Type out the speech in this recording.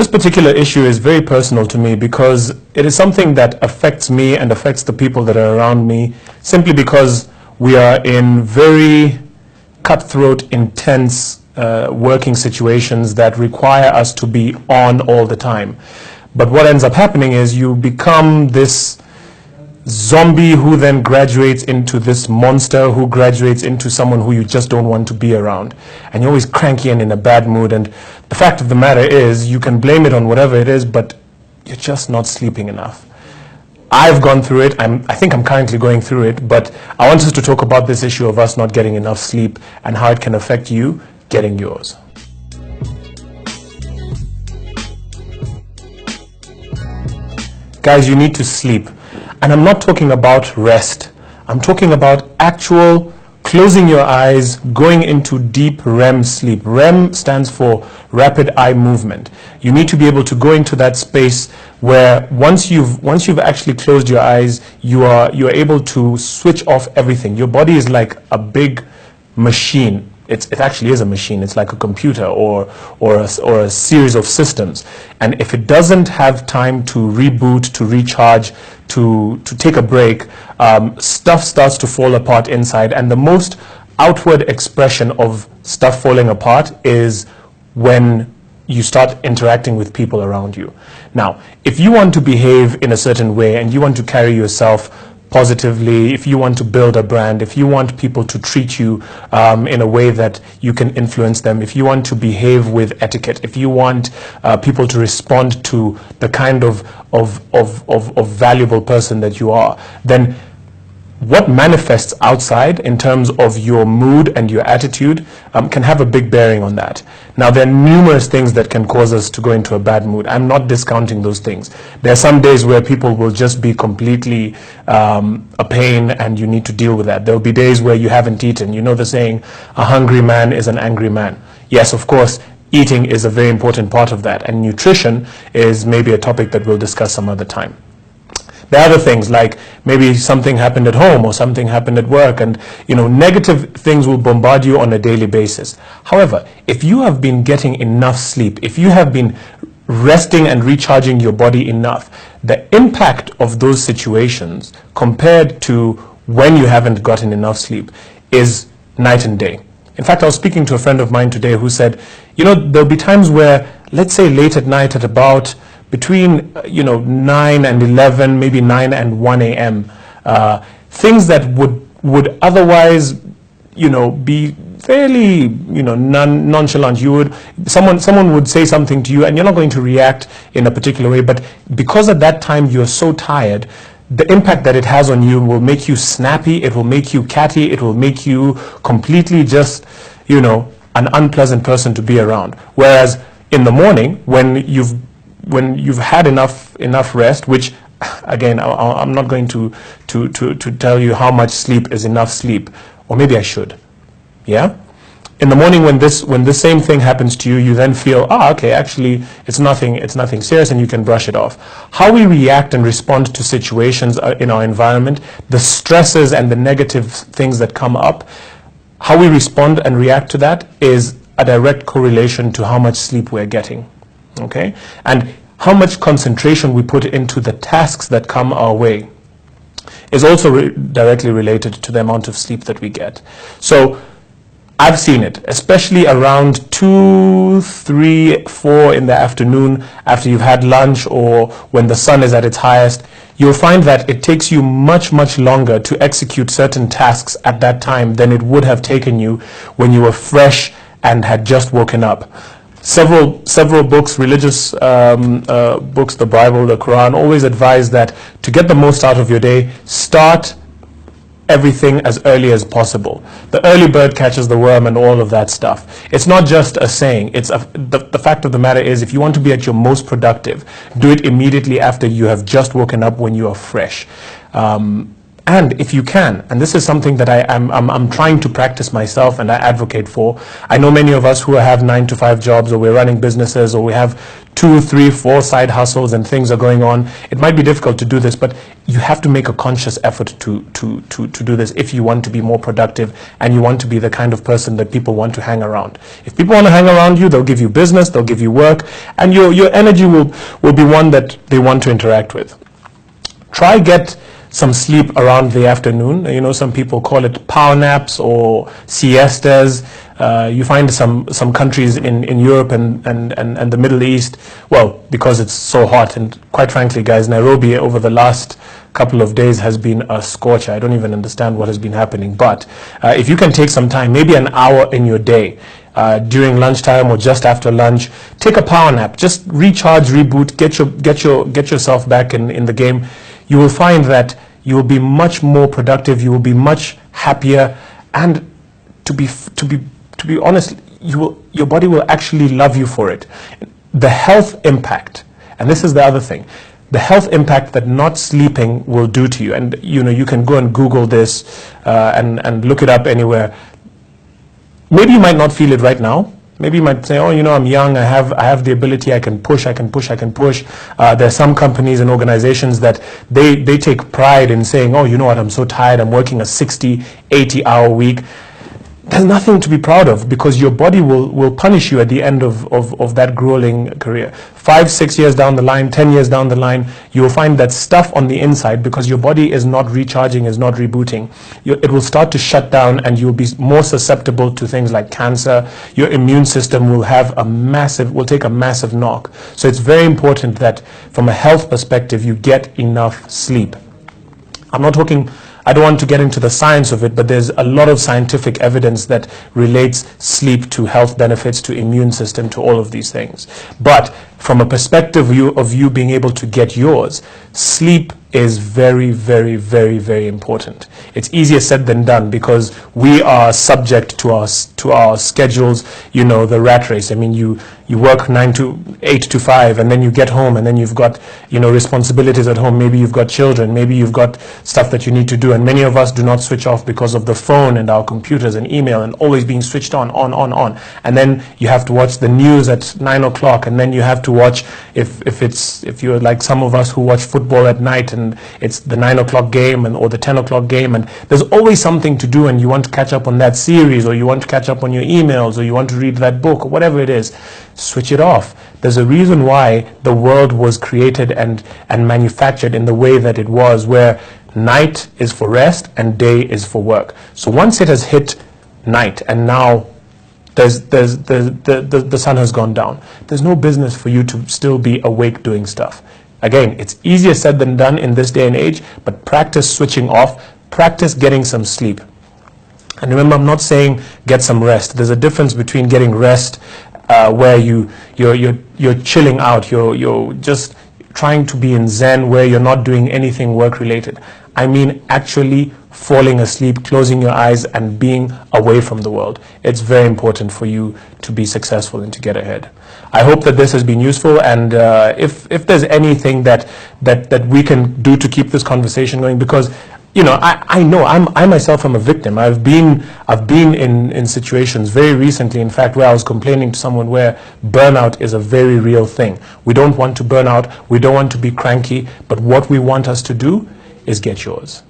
This particular issue is very personal to me because it is something that affects me and affects the people that are around me, simply because we are in very cutthroat, intense working situations that require us to be on all the time. But what ends up happening is you become this zombie who then graduates into this monster who graduates into someone who you just don't want to be around. And you're always cranky and in a bad mood. And the fact of the matter is, you can blame it on whatever it is, but you're just not sleeping enough. I've gone through it. I think I'm currently going through it, but I want us to talk about this issue of us not getting enough sleep and how it can affect you getting yours. Guys, you need to sleep. And I'm not talking about rest. I'm talking about actual closing your eyes, going into deep REM sleep. REM stands for rapid eye movement. You need to be able to go into that space where once you've actually closed your eyes, you're able to switch off everything. Your body is like a big machine. It actually is a machine. It's like a computer or a series of systems. And if it doesn't have time to reboot, to recharge, to take a break, stuff starts to fall apart inside. And the most outward expression of stuff falling apart is when you start interacting with people around you. Now, if you want to behave in a certain way and you want to carry yourself positively, if you want to build a brand, if you want people to treat you in a way that you can influence them, if you want to behave with etiquette, if you want people to respond to the kind of valuable person that you are, then what manifests outside in terms of your mood and your attitude can have a big bearing on that. Now, there are numerous things that can cause us to go into a bad mood. I'm not discounting those things. There are some days where people will just be completely a pain and you need to deal with that. There will be days where you haven't eaten. You know the saying, a hungry man is an angry man. Yes, of course, eating is a very important part of that. And nutrition is maybe a topic that we'll discuss some other time. There are other things like maybe something happened at home or something happened at work, and negative things will bombard you on a daily basis. However, if you have been getting enough sleep, if you have been resting and recharging your body enough, the impact of those situations compared to when you haven't gotten enough sleep is night and day. In fact, I was speaking to a friend of mine today who said, there'll be times where, let's say late at night at about between 9 and 11, maybe 9 and 1 a.m., things that would otherwise be fairly nonchalant. Someone would say something to you and you're not going to react in a particular way, but because at that time you're so tired, the impact that it has on you will make you snappy, it will make you catty, it will make you completely just an unpleasant person to be around. Whereas in the morning, when you've had enough rest, which again I'm not going to tell you how much sleep is enough sleep, or maybe I should. Yeah, in the morning when this same thing happens to you, you then feel, okay, actually it's nothing serious, and you can brush it off. How we react and respond to situations in our environment, the stresses and the negative things that come up, how we respond and react to that is a direct correlation to how much sleep we're getting. Okay, and how much concentration we put into the tasks that come our way is also directly related to the amount of sleep that we get. So I've seen it, especially around 2, 3, 4 in the afternoon after you've had lunch or when the sun is at its highest. You'll find that it takes you much longer to execute certain tasks at that time than it would have taken you when you were fresh and had just woken up. Several books, religious books, the Bible, the Quran, always advise that to get the most out of your day, start everything as early as possible. The early bird catches the worm and all of that stuff. It's not just a saying. The fact of the matter is, if you want to be at your most productive, do it immediately after you have just woken up when you are fresh. And if you can, and this is something that I'm trying to practice myself and I advocate for. I know many of us who have 9-to-5 jobs, or we're running businesses, or we have 2, 3, 4 side hustles and things are going on. It might be difficult to do this, but you have to make a conscious effort to do this if you want to be more productive and you want to be the kind of person that people want to hang around. If people want to hang around you, they'll give you business, they'll give you work, and your energy will be one that they want to interact with. Try get some sleep around the afternoon. You know, some people call it power naps or siestas. You find some countries in Europe and the Middle East, well, because it's so hot, and quite frankly, guys, Nairobi over the last couple of days has been a scorcher. I don't even understand what has been happening. But if you can take some time, maybe an hour in your day, during lunchtime or just after lunch, take a power nap. Just recharge, reboot, get yourself back in the game. You will find that you will be much more productive. You will be much happier, and to be honest, your body will actually love you for it. The health impact, and this is the other thing, the health impact that not sleeping will do to you. And you know, you can go and Google this and look it up anywhere. Maybe you might not feel it right now. Maybe you might say, oh, you know, I'm young, I have the ability, I can push. There are some companies and organizations that they take pride in saying, oh, you know what, I'm so tired, I'm working a 60, 80-hour week. There's nothing to be proud of, because your body will punish you at the end of that grueling career. 5, 6 years down the line, 10 years down the line, you will find that stuff on the inside, because your body is not recharging, is not rebooting. It will start to shut down, and you'll be more susceptible to things like cancer. Your immune system will take a massive knock. So it's very important that from a health perspective, you get enough sleep. I don't want to get into the science of it, but there's a lot of scientific evidence that relates sleep to health benefits, to immune system, to all of these things. But from a perspective of you being able to get yours, sleep is very, very, very, very important. It's easier said than done, because we are subject to our schedules, you know, the rat race. I mean, you work 8 to 5, and then you get home, and then you've got, you know, responsibilities at home. Maybe you've got children, maybe you've got stuff that you need to do, and many of us do not switch off because of the phone and our computers and email, and always being switched on. And then you have to watch the news at 9 o'clock, and then you have to watch, if you're like some of us who watch football at night, and it's the 9 o'clock game or the 10 o'clock game, and there's always something to do, and you want to catch up on that series, or you want to catch up on your emails, or you want to read that book, or whatever it is. Switch it off. There's a reason why the world was created and manufactured in the way that it was, where night is for rest and day is for work. So once it has hit night, and now the sun has gone down, there's no business for you to still be awake doing stuff. Again, it's easier said than done in this day and age, but practice switching off, practice getting some sleep. And remember, I'm not saying get some rest. There's a difference between getting rest where you're chilling out, you're just trying to be in Zen, where you're not doing anything work related. I mean actually falling asleep, closing your eyes, and being away from the world. It's very important for you to be successful and to get ahead. I hope that this has been useful, and if there's anything that we can do to keep this conversation going, because you know, I know I myself am a victim. I've been in situations very recently, in fact, where I was complaining to someone where burnout is a very real thing. We don't want to burn out, we don't want to be cranky, but what we want us to do is get yours.